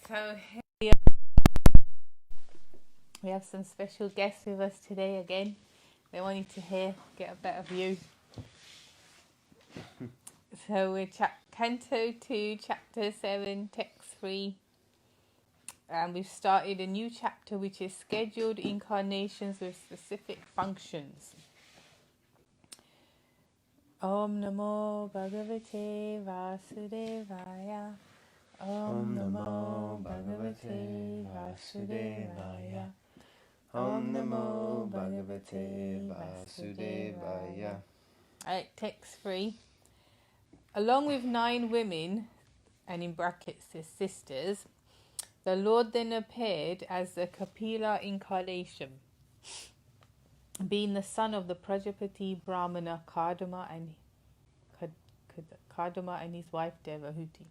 So we have some special guests with us today again. They wanted to get a better view. So we're Canto 2, Chapter 7, Text 3. And we've started a new chapter which is scheduled incarnations with specific functions. Om Namo Bhagavate Vasudevaya. Om Namo Bhagavate Vasudevaya. Om Namo Bhagavate Vasudevaya. Alright, text 3. Along with 9 women, and in brackets his sisters, the Lord then appeared as the Kapila incarnation, being the son of the Prajapati Brahmana Kadama and his wife Devahuti.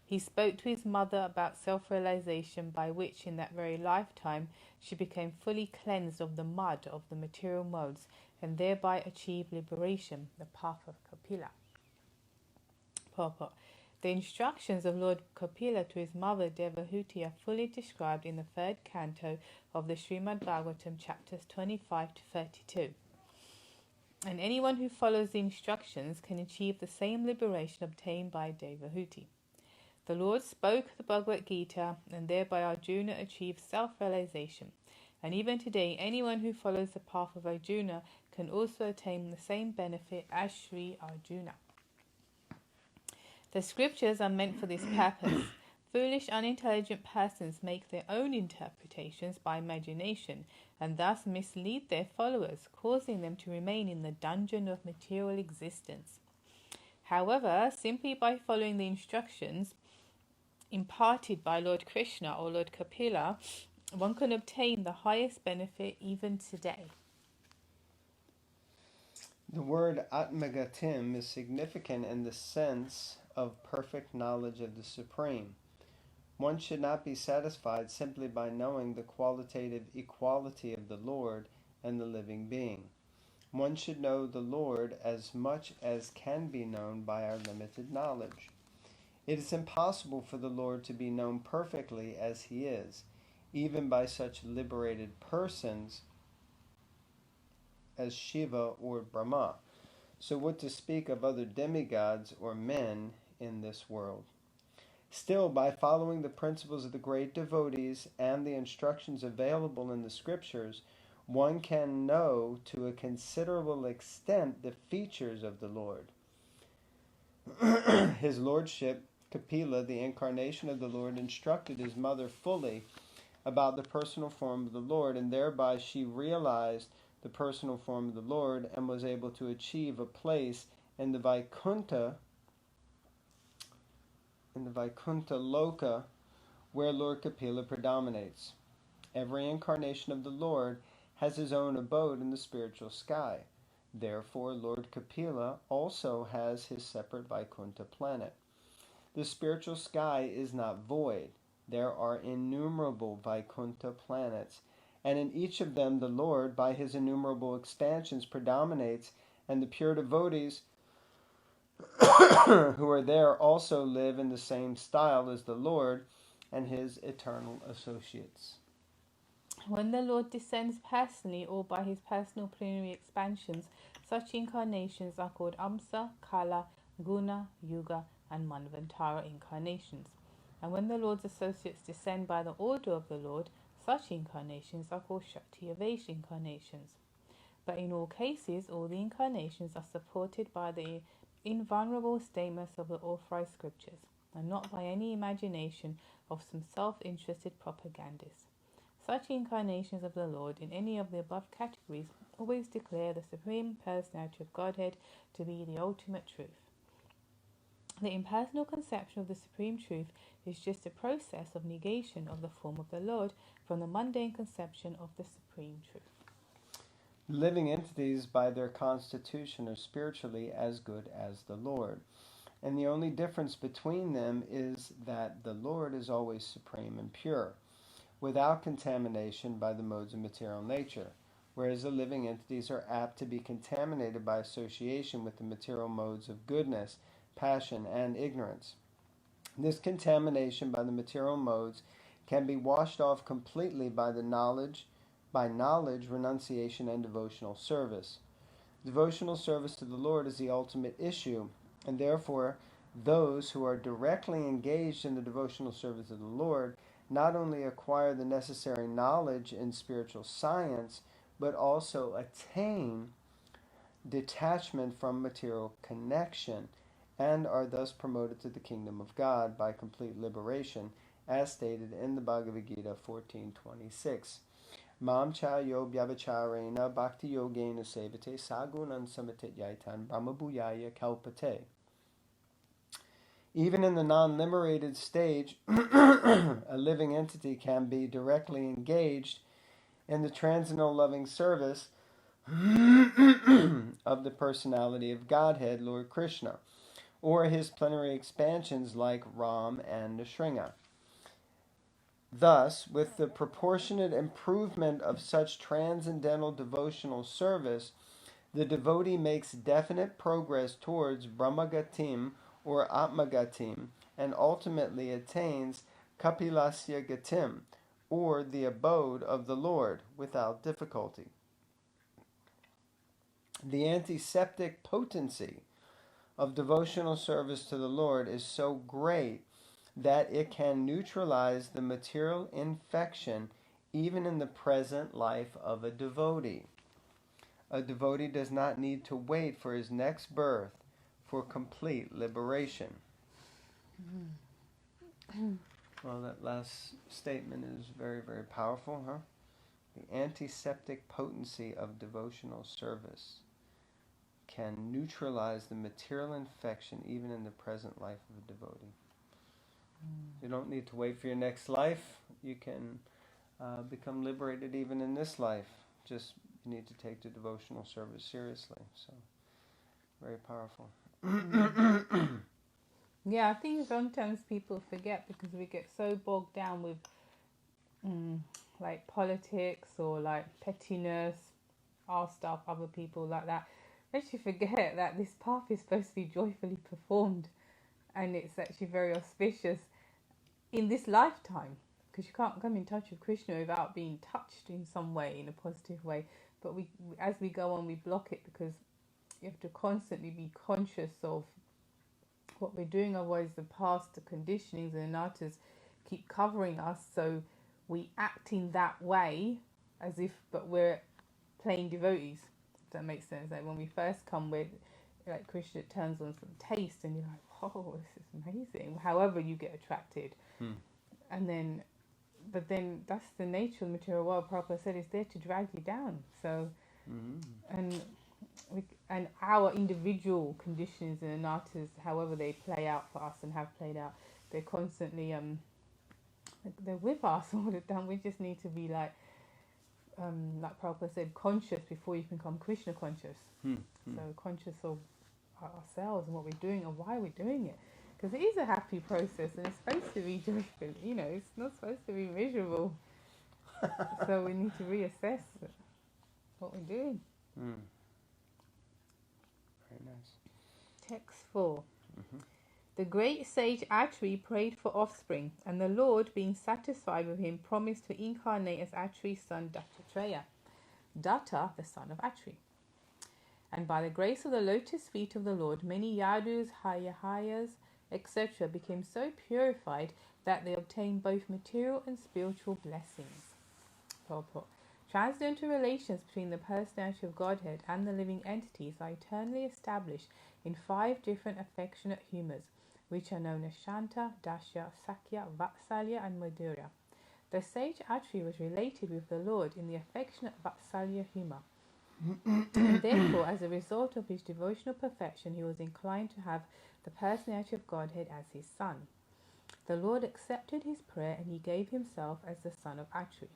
He spoke to his mother about self-realization, by which in that very lifetime she became fully cleansed of the mud of the material modes and thereby achieved liberation, the path of Kapila. Purport. The instructions of Lord Kapila to his mother Devahuti are fully described in the 3rd canto of the Srimad Bhagavatam, chapters 25 to 32. And anyone who follows the instructions can achieve the same liberation obtained by Devahuti. The Lord spoke the Bhagavad Gita, and thereby Arjuna achieved self-realization. And even today, anyone who follows the path of Arjuna can also attain the same benefit as Sri Arjuna. The scriptures are meant for this purpose. Foolish, unintelligent persons make their own interpretations by imagination and thus mislead their followers, causing them to remain in the dungeon of material existence. However, simply by following the instructions imparted by Lord Krishna or Lord Kapila, one can obtain the highest benefit even today. The word Atmagatim is significant in the sense of perfect knowledge of the Supreme. One should not be satisfied simply by knowing the qualitative equality of the Lord and the living being. One should know the Lord as much as can be known by our limited knowledge. It is impossible for the Lord to be known perfectly as He is, even by such liberated persons as Shiva or Brahma. So what to speak of other demigods or men in this world? Still, by following the principles of the great devotees and the instructions available in the scriptures, one can know to a considerable extent the features of the Lord. His Lordship, Kapila, the incarnation of the Lord, instructed his mother fully about the personal form of the Lord, and thereby she realized the personal form of the Lord and was able to achieve a place in the Vaikuntha Loka, where Lord Kapila predominates. Every incarnation of the Lord has his own abode in the spiritual sky. Therefore, Lord Kapila also has his separate Vaikuntha planet. The spiritual sky is not void. There are innumerable Vaikuntha planets, and in each of them the Lord, by his innumerable expansions, predominates, and the pure devotees who are there also live in the same style as the Lord and his eternal associates. When the Lord descends personally or by his personal plenary expansions, such incarnations are called Amsa, Kala, Guna, Yuga, and Manvantara incarnations. And when the Lord's associates descend by the order of the Lord, such incarnations are called Shakti-Avesh incarnations. But in all cases, all the incarnations are supported by the invulnerable statements of the authorized scriptures, and not by any imagination of some self-interested propagandists. Such incarnations of the Lord in any of the above categories always declare the Supreme Personality of Godhead to be the ultimate truth. The impersonal conception of the Supreme Truth is just a process of negation of the form of the Lord from the mundane conception of the Supreme Truth. Living entities by their constitution are spiritually as good as the Lord, and the only difference between them is that the Lord is always supreme and pure, without contamination by the modes of material nature, whereas the living entities are apt to be contaminated by association with the material modes of goodness, passion, and ignorance. This contamination by the material modes can be washed off completely by knowledge, renunciation, and devotional service. Devotional service to the Lord is the ultimate issue, and therefore those who are directly engaged in the devotional service of the Lord not only acquire the necessary knowledge in spiritual science, but also attain detachment from material connection, and are thus promoted to the kingdom of God by complete liberation, as stated in the Bhagavad Gita 14:26. Mam cha yo vyavacharena bhakti yogena sevate sagunan samatit yaitan brahmabhuyaya kalpate. Even in the non-liberated stage, a living entity can be directly engaged in the transcendental loving service of the personality of Godhead, Lord Krishna, or his plenary expansions like Ram and Nrsimha. Thus, with the proportionate improvement of such transcendental devotional service, the devotee makes definite progress towards Brahmagatim or Atmagatim, and ultimately attains Kapilasya Gatim, or the abode of the Lord, without difficulty. The antiseptic potency of devotional service to the Lord is so great that it can neutralize the material infection even in the present life of a devotee. A devotee does not need to wait for his next birth for complete liberation. Well, that last statement is very, very powerful, huh? The antiseptic potency of devotional service can neutralize the material infection even in the present life of a devotee. You don't need to wait for your next life. You can become liberated even in this life. Just you need to take the devotional service seriously. So, very powerful. Yeah, I think sometimes people forget because we get so bogged down with like politics or like pettiness, our stuff, other people like that. Actually forget that this path is supposed to be joyfully performed, and it's actually very auspicious in this lifetime, because you can't come in touch with Krishna without being touched in some way, in a positive way. But we, as we go on, we block it because you have to constantly be conscious of what we're doing. Otherwise, the past, the conditionings, and the anartas keep covering us. So we act in that way as if, but we're playing devotees. If that makes sense. Like when we first come, with like Krishna turns on some taste, and you're like, "Oh, this is amazing." However, you get attracted, and then, but then that's the nature of the material world. Prabhupada said it's there to drag you down. So, and our individual conditions and anartas, however they play out for us and have played out, they're constantly they're with us all the time. We just need to be like Prabhupada said, conscious before you become Krishna conscious. So conscious of ourselves and what we're doing and why we're doing it. Because it is a happy process and it's supposed to be joyful. You know, it's not supposed to be miserable. So we need to reassess what we're doing. Very nice. Text 4. The great sage Atri prayed for offspring, and the Lord, being satisfied with him, promised to incarnate as Atri's son Dattatreya, Datta, the son of Atri. And by the grace of the lotus feet of the Lord, many Yadus, Hayahayas, etc. became so purified that they obtained both material and spiritual blessings. Purport. Transcendental relations between the personality of Godhead and the living entities are eternally established in 5 different affectionate humours, which are known as Shanta, Dasya, Sakya, Vatsalya and Madhurya. The sage Atri was related with the Lord in the affectionate Vatsalya humour. And therefore, as a result of his devotional perfection, he was inclined to have the personality of Godhead as his son. The Lord accepted his prayer and he gave himself as the son of Atri.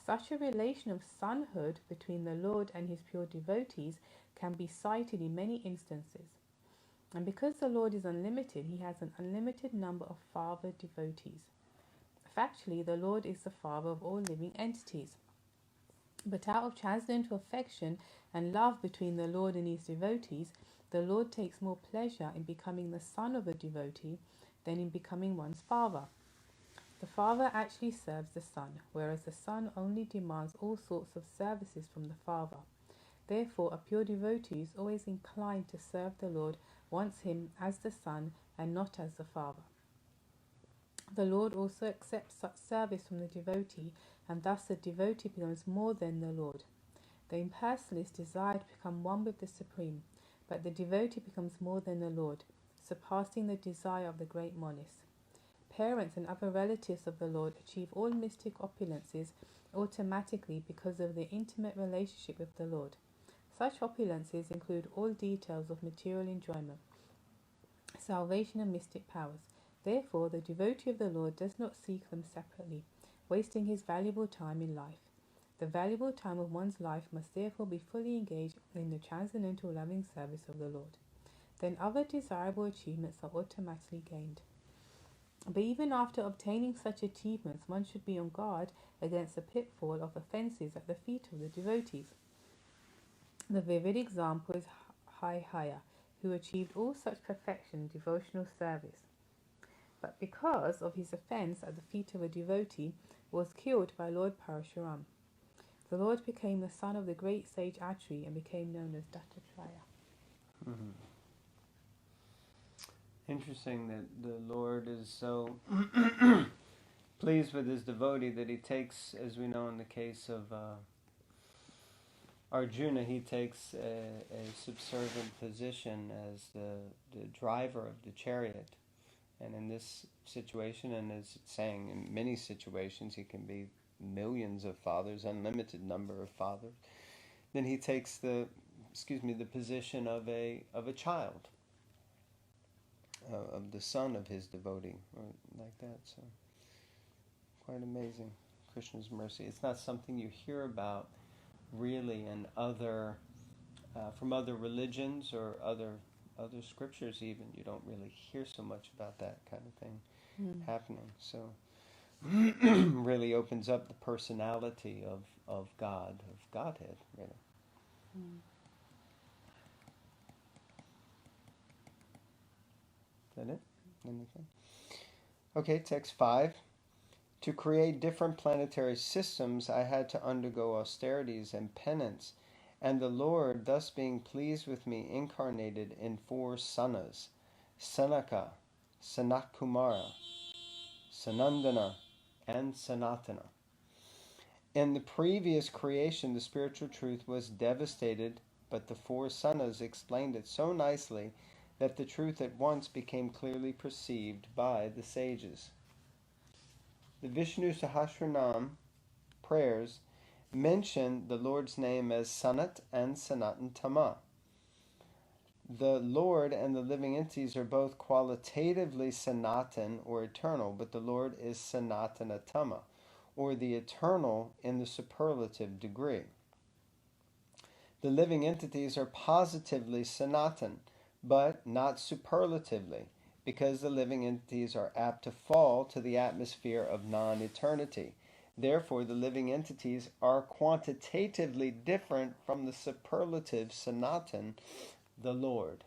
Such a relation of sonhood between the Lord and his pure devotees can be cited in many instances. And because the Lord is unlimited, he has an unlimited number of father devotees. Factually, the Lord is the father of all living entities. But out of transcendental affection and love between the Lord and his devotees, the Lord takes more pleasure in becoming the son of a devotee than in becoming one's father. The father actually serves the son, whereas the son only demands all sorts of services from the father. Therefore, a pure devotee is always inclined to serve the Lord, wants him as the son and not as the father. The Lord also accepts such service from the devotee, and thus the devotee becomes more than the Lord. The impersonalist desire to become one with the Supreme, but the devotee becomes more than the Lord, surpassing the desire of the great monist. Parents and other relatives of the Lord achieve all mystic opulences automatically because of their intimate relationship with the Lord. Such opulences include all details of material enjoyment, salvation and mystic powers. Therefore, the devotee of the Lord does not seek them separately, wasting his valuable time in life. The valuable time of one's life must therefore be fully engaged in the transcendental loving service of the Lord. Then other desirable achievements are automatically gained. But even after obtaining such achievements, one should be on guard against the pitfall of offences at the feet of the devotees. The vivid example is Haya, who achieved all such perfection in devotional service, but because of his offence at the feet of a devotee, was killed by Lord Parashuram. The Lord became the son of the great sage Atri and became known as Dattatreya. Mm-hmm. Interesting that the Lord is so pleased with his devotee that he takes, as we know in the case of Arjuna, he takes a subservient position as the driver of the chariot. And in this situation, and as it's saying, in many situations, he can be millions of fathers, unlimited number of fathers. Then he takes the position of a child, of the son of his devotee, or like that. So, quite amazing, Krishna's mercy. It's not something you hear about really in other, from other religions or other scriptures. Even you don't really hear so much about that kind of thing happening. So, really opens up the personality of God, of Godhead, really. Is that it? Anything? Okay, text 5. To create different planetary systems, I had to undergo austerities and penance, and the Lord, thus being pleased with me, incarnated in 4 Sanas: Sanaka, Sanatkumara, Sanandana, and Sanatana. In the previous creation, the spiritual truth was devastated, but the 4 Sanas explained it so nicely that the truth at once became clearly perceived by the sages. The Vishnu Sahasranam prayers mention the Lord's name as Sanat and Sanatan Tama. The Lord and the living entities are both qualitatively Sanatan or eternal, but the Lord is Sanatana Tama, or the eternal in the superlative degree. The living entities are positively Sanatan, but not superlatively, because the living entities are apt to fall to the atmosphere of non-eternity. Therefore, the living entities are quantitatively different from the superlative Sanatan, the Lord.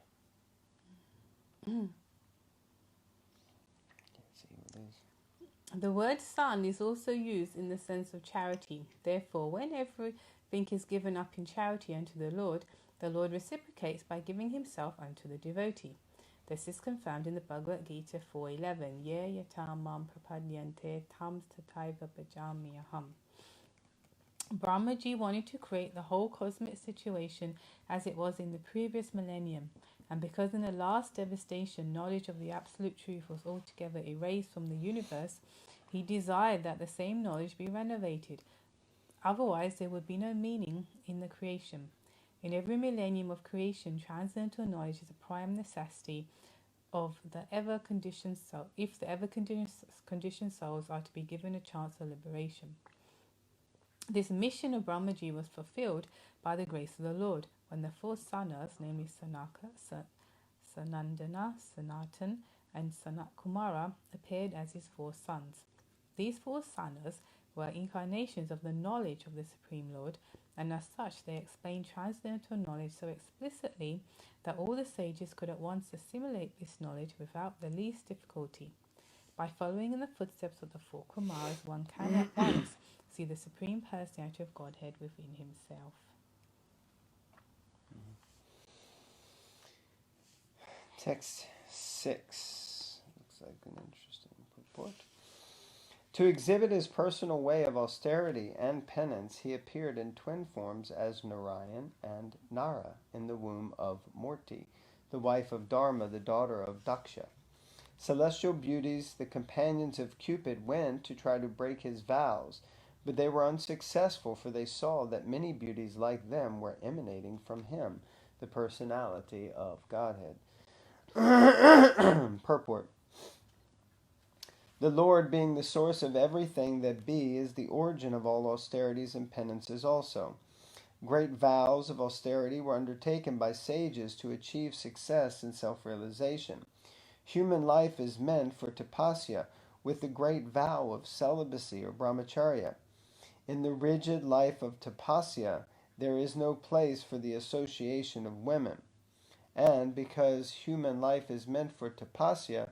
The word son is also used in the sense of charity. Therefore, when everything is given up in charity unto the Lord reciprocates by giving himself unto the devotee. This is confirmed in the Bhagavad Gita 4.11. Ye yatamam prapadyante tam tataiva bhajamyaham. Brahmaji wanted to create the whole cosmic situation as it was in the previous millennium, and because in the last devastation knowledge of the absolute truth was altogether erased from the universe, he desired that the same knowledge be renovated. Otherwise there would be no meaning in the creation. In every millennium of creation, transcendental knowledge is a prime necessity of the ever-conditioned soul, if the ever-conditioned souls are to be given a chance of liberation. This mission of Brahmaji was fulfilled by the grace of the Lord, when the 4 Sanas, namely Sanaka, Sanandana, Sanatan, and Sanatkumara, appeared as his 4 sons. These 4 Sanas were incarnations of the knowledge of the Supreme Lord, and as such they explained transcendental knowledge so explicitly that all the sages could at once assimilate this knowledge without the least difficulty. By following in the footsteps of the four Kumaras, one can at once see the Supreme Personality of Godhead within himself. Text 6. Looks like an interesting purport. To exhibit his personal way of austerity and penance, he appeared in twin forms as Narayan and Nara in the womb of Murti, the wife of Dharma, the daughter of Daksha. Celestial beauties, the companions of Cupid, went to try to break his vows, but they were unsuccessful, for they saw that many beauties like them were emanating from him, the personality of Godhead. Purport. The Lord, being the source of everything that be, is the origin of all austerities and penances also. Great vows of austerity were undertaken by sages to achieve success in self-realization. Human life is meant for tapasya, with the great vow of celibacy or brahmacharya. In the rigid life of tapasya, there is no place for the association of women. And because human life is meant for tapasya,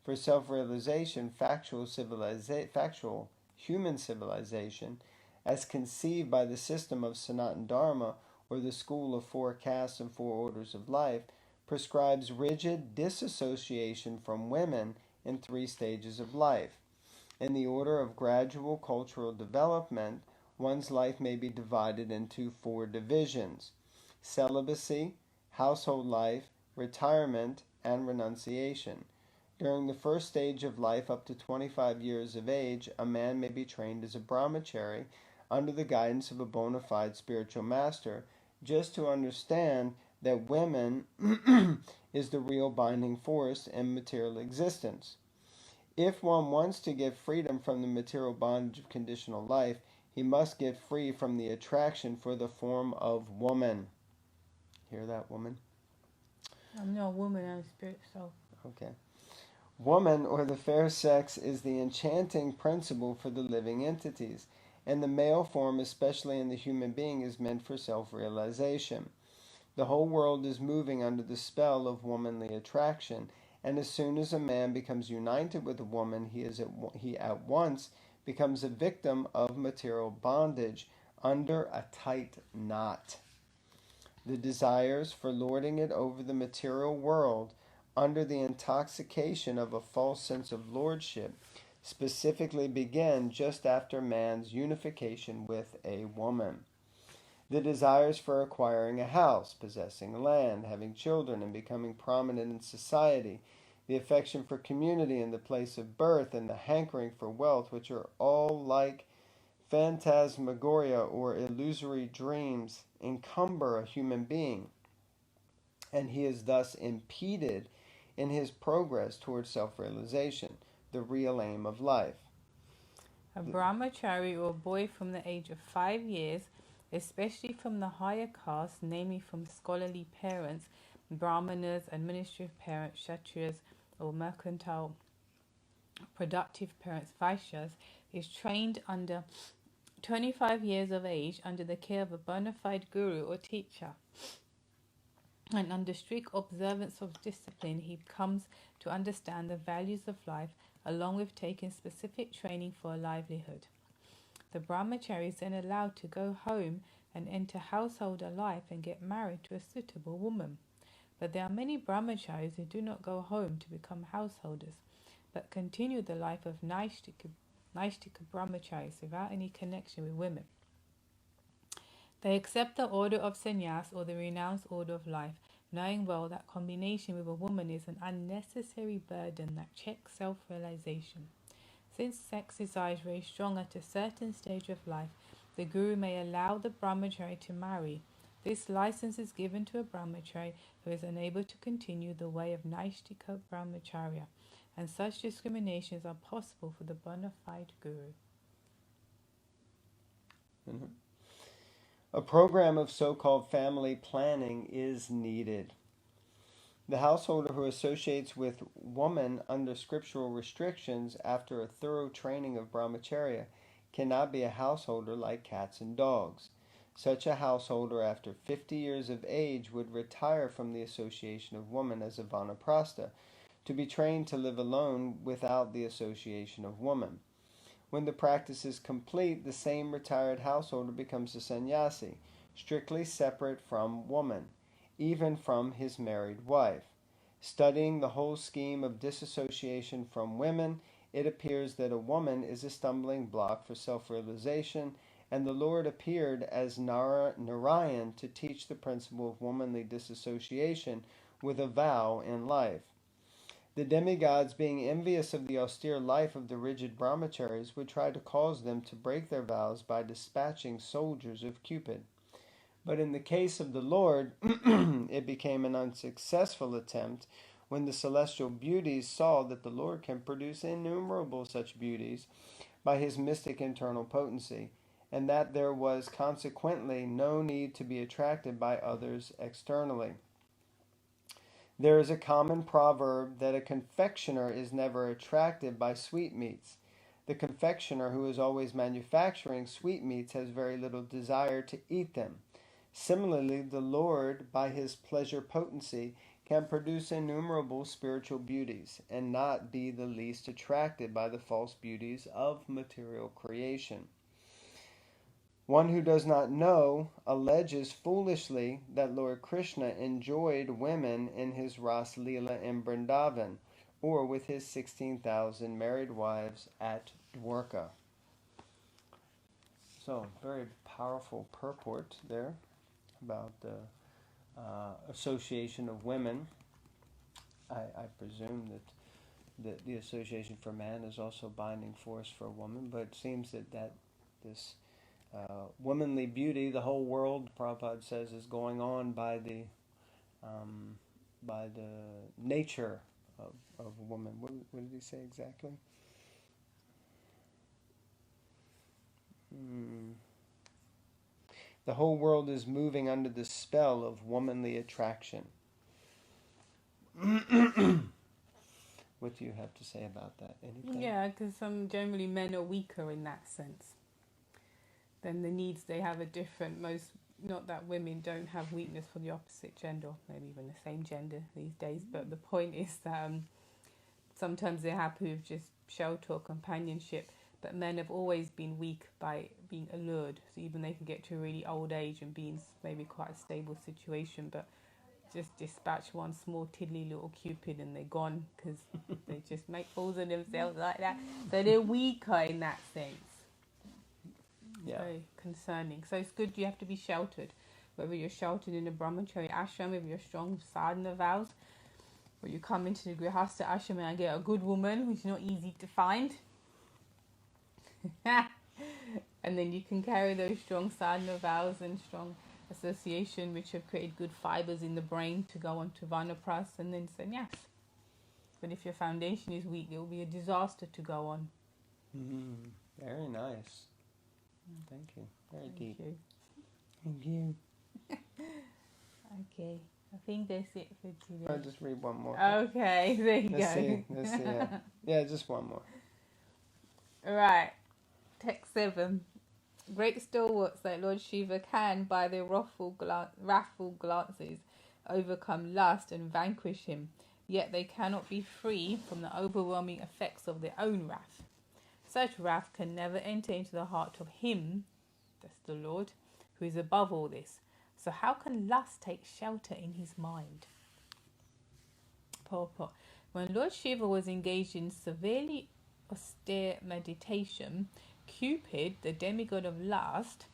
for self-realization, factual human civilization, as conceived by the system of Sanatana Dharma, or the school of 4 castes and 4 orders of life, prescribes rigid disassociation from women in 3 stages of life. In the order of gradual cultural development, one's life may be divided into 4 divisions: celibacy, household life, retirement, and renunciation. During the first stage of life, up to 25 years of age, a man may be trained as a brahmachari under the guidance of a bona fide spiritual master, just to understand that women is the real binding force in material existence. If one wants to get freedom from the material bondage of conditional life, he must get free from the attraction for the form of woman. Hear that, woman? I'm not a woman, I'm a spirit soul. Okay. Woman, or the fair sex, is the enchanting principle for the living entities, and the male form, especially in the human being, is meant for self-realization. The whole world is moving under the spell of womanly attraction, and as soon as a man becomes united with a woman, he at once becomes a victim of material bondage under a tight knot. The desires for lording it over the material world under the intoxication of a false sense of lordship specifically begin just after man's unification with a woman. The desires for acquiring a house, possessing land, having children, and becoming prominent in society, the affection for community and the place of birth, and the hankering for wealth, which are all like phantasmagoria or illusory dreams, encumber a human being, and he is thus impeded in his progress towards self-realization, the real aim of life. A brahmachari, or boy from the age of 5 years, especially from the higher caste, namely from scholarly parents, brahmanas, administrative parents, kshatriyas, or mercantile productive parents, vaishyas, is trained under 25 years of age under the care of a bona fide guru or teacher. And under strict observance of discipline, he comes to understand the values of life, along with taking specific training for a livelihood. The brahmachari is then allowed to go home and enter householder life and get married to a suitable woman. But there are many brahmacharis who do not go home to become householders, but continue the life of Naishtika brahmacharis without any connection with women. They accept the order of sannyas or the renounced order of life, knowing well that combination with a woman is an unnecessary burden that checks self-realization. Since sex desire is very strong at a certain stage of life, the guru may allow the brahmachari to marry. This license is given to a brahmachari who is unable to continue the way of Naishtika brahmacharya, and such discriminations are possible for the bona fide guru. Mm-hmm. A program of so-called family planning is needed. The householder who associates with woman under scriptural restrictions after a thorough training of brahmacharya cannot be a householder like cats and dogs. Such a householder after 50 years of age would retire from the association of woman as a vanaprastha, to be trained to live alone without the association of woman. When the practice is complete, the same retired householder becomes a sannyasi, strictly separate from woman, even from his married wife. Studying the whole scheme of disassociation from women, it appears that a woman is a stumbling block for self-realization, and the Lord appeared as Narayan to teach the principle of womanly disassociation with a vow in life. The demigods, being envious of the austere life of the rigid brahmacharis, would try to cause them to break their vows by dispatching soldiers of Cupid. But in the case of the Lord, it became an unsuccessful attempt when the celestial beauties saw that the Lord can produce innumerable such beauties by his mystic internal potency, and that there was consequently no need to be attracted by others externally. There is a common proverb that a confectioner is never attracted by sweetmeats. The confectioner who is always manufacturing sweetmeats has very little desire to eat them. Similarly, the Lord, by his pleasure potency, can produce innumerable spiritual beauties, and not be the least attracted by the false beauties of material creation. One who does not know alleges foolishly that Lord Krishna enjoyed women in his Ras Leela in Vrindavan, or with his 16,000 married wives at Dwarka. So, very powerful purport there about the association of women. I presume that the association for man is also binding force for a woman, but it seems that this womanly beauty, the whole world, Prabhupada says, is going on by the nature of a woman. What did he say exactly? The whole world is moving under the spell of womanly attraction. What do you have to say about that? Anything? Yeah, because generally men are weaker in that sense. Then the needs they have are different. Not that women don't have weakness for the opposite gender, or maybe even the same gender these days, but the point is that sometimes they're happy with just shelter or companionship, but men have always been weak by being allured. So even they can get to a really old age and be in maybe quite a stable situation, but just dispatch one small tiddly little Cupid and they're gone, because they just make fools of themselves like that. So they're weaker in that sense. Yeah. Very concerning. So it's good you have to be sheltered, whether you're sheltered in a brahmachari ashram with your strong sadhana vows, or you come into the grihastha ashram and get a good woman who's not easy to find. And then you can carry those strong sadhana vows and strong association which have created good fibers in the brain to go on to vanaprastha and then sannyas. But if your foundation is weak, it will be a disaster to go on. Very nice. Thank you. Very deep. You. Thank you. Okay, I think that's it for today. I'll just read one more. Okay, there you Let's go. see. Let's see. Yeah, just one more. Right, text 7. Great stalwarts like Lord Shiva can, by their wrathful glances, overcome lust and vanquish him, yet they cannot be free from the overwhelming effects of their own wrath. Such wrath can never enter into the heart of him, that's the Lord, who is above all this. So how can lust take shelter in his mind? Purport. When Lord Shiva was engaged in severely austere meditation, Cupid, the demigod of lust,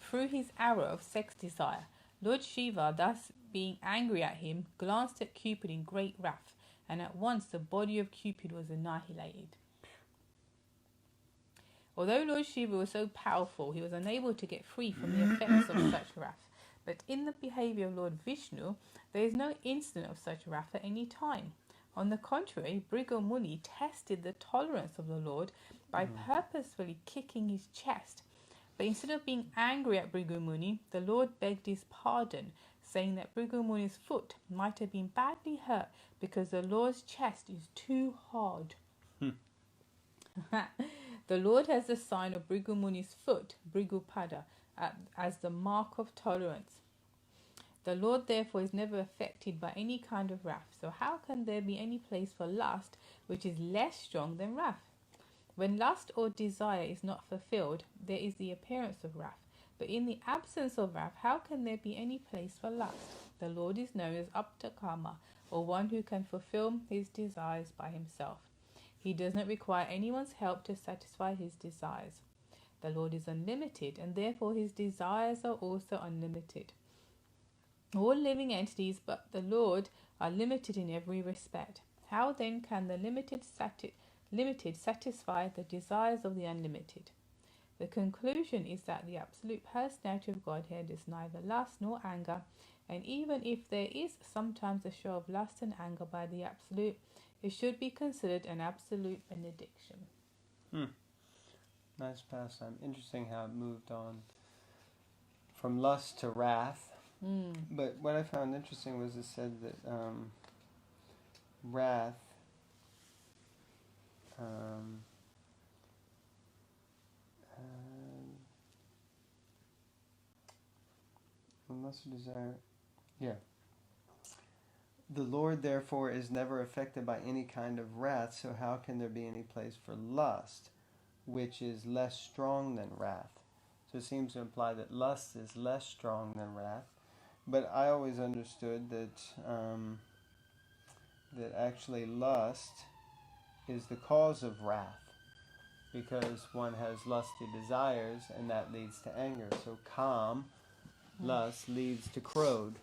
threw his arrow of sex desire. Lord Shiva, thus being angry at him, glanced at Cupid in great wrath, and at once the body of Cupid was annihilated. Although Lord Shiva was so powerful, he was unable to get free from the effects of such wrath. But in the behavior of Lord Vishnu, there is no incident of such wrath at any time. On the contrary, Bhrigu Muni tested the tolerance of the Lord by purposefully kicking his chest. But instead of being angry at Bhrigu Muni, the Lord begged his pardon, saying that Bhrigu Muni's foot might have been badly hurt because the Lord's chest is too hard. The Lord has the sign of Bhrigu Muni's foot, Bhrigu Pada, as the mark of tolerance. The Lord therefore is never affected by any kind of wrath. So how can there be any place for lust which is less strong than wrath? When lust or desire is not fulfilled, there is the appearance of wrath. But in the absence of wrath, how can there be any place for lust? The Lord is known as Aptakama, or one who can fulfill his desires by himself. He does not require anyone's help to satisfy his desires. The Lord is unlimited, and therefore his desires are also unlimited. All living entities but the Lord are limited in every respect. How then can the limited satisfy the desires of the unlimited? The conclusion is that the absolute personality of Godhead is neither lust nor anger, and even if there is sometimes a show of lust and anger by the absolute, it should be considered an absolute benediction. Nice pastime. Interesting how it moved on from lust to wrath. But what I found interesting was it said that wrath unless you desire, the Lord therefore is never affected by any kind of wrath, so how can there be any place for lust, which is less strong than wrath? So it seems to imply that lust is less strong than wrath. But I always understood that that actually lust is the cause of wrath, because one has lusty desires and that leads to anger. So lust leads to crowd.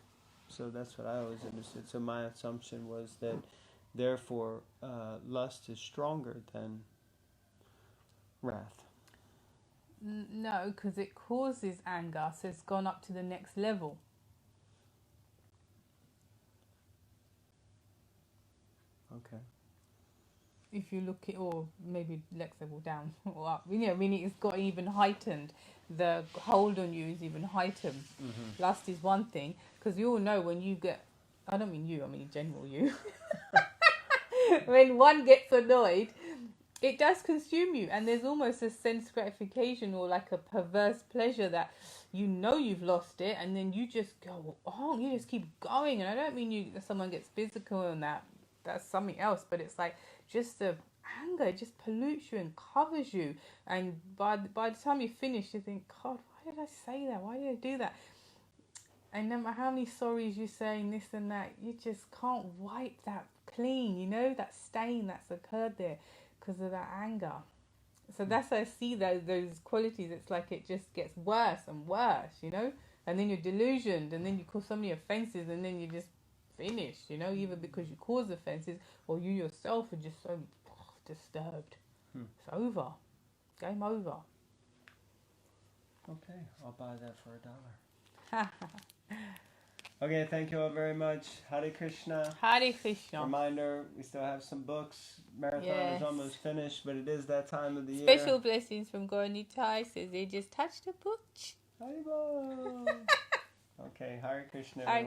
So that's what I always understood. So my assumption was that therefore lust is stronger than wrath. No, because it causes anger, so it's gone up to the next level. Okay. If you look at, or maybe next level down or up, meaning it's got even heightened. The hold on you is even heightened. Lust is one thing, because you all know when you get, I don't mean you, I mean in general you. When one gets annoyed, it does consume you, and there's almost a sense gratification or like a perverse pleasure that you know you've lost it, and then you just go on, you just keep going. And I don't mean someone gets physical and that's something else, but it's like just the anger, it just pollutes you and covers you, and by the time you finish you think, God, why did I say that, why did I do that? And no matter how many sorries you say and this and that, you just can't wipe that clean, that stain that's occurred there because of that anger. So that's how I see those qualities. It's like it just gets worse and worse, and then you're delusioned, and then you cause so many offenses, and then you just finished, either because you cause offenses or you yourself are just so disturbed. It's over. Game over. Okay, I'll buy that for $1. Okay, thank you all very much. Hare Krishna. Hare Krishna. Reminder, we still have some books. Marathon is almost finished, but it is that time of the year. Special blessings from God Nitai says they just touched the book. Haribo. Okay, Hare Krishna. Hare